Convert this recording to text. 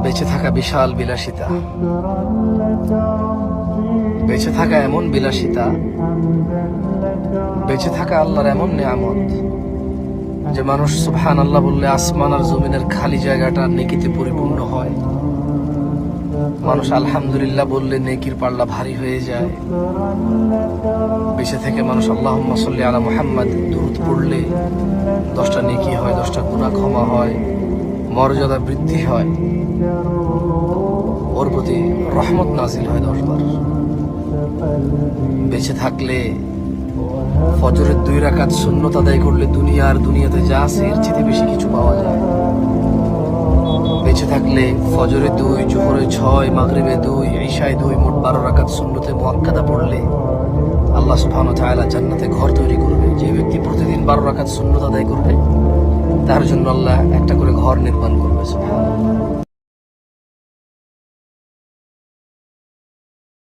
বেঁচে থাকা বিশাল বিলাসিতা, বেঁচে থাকা এমন বিলাসিতা, বেঁচে থাকা আল্লাহর এমন নিয়ামত যে মানুষ সুবহানাল্লাহ বললে আসমান আর জমিনের খালি জায়গাটা নেকিতে পরিপূর্ণ হয়। মানুষ আলহামদুলিল্লাহ বললে নেকির পাল্লা ভারী হয়ে যায়। বেঁচে থেকে মানুষ আল্লাহুম্মা সাল্লি আলা মুহাম্মাদ দুরূদ পড়লে 10টা নেকি হয়, 10টা গুনাহ ক্ষমা হয়, মর্যাদা বৃদ্ধি হয়, ওর প্রতি রহমত নাজিল হয় 10 বার। বেঁচে থাকলে ফজরের 2 রাকাত সুন্নত আদায় করলে দুনিয়াতে যা আছে এর চেয়ে বেশি কিছু পাওয়া যায়। বেঁচে থাকলে ফজরে 2, জোহরে 6, মাগরিবে 2, ইশায় 2, মোট 12 রাকাত সুন্নতে মুআক্কাদা পড়লে আল্লাহ সুবহানাহু ওয়া তাআলা জান্নাতে ঘর তৈরি করবে। যে ব্যক্তি প্রতিদিন 12 রাকাত সুন্নত আদায় করবে তার জন্য আল্লাহ একটা করে ঘর নির্মাণ করবে। সুবহানাল্লাহ।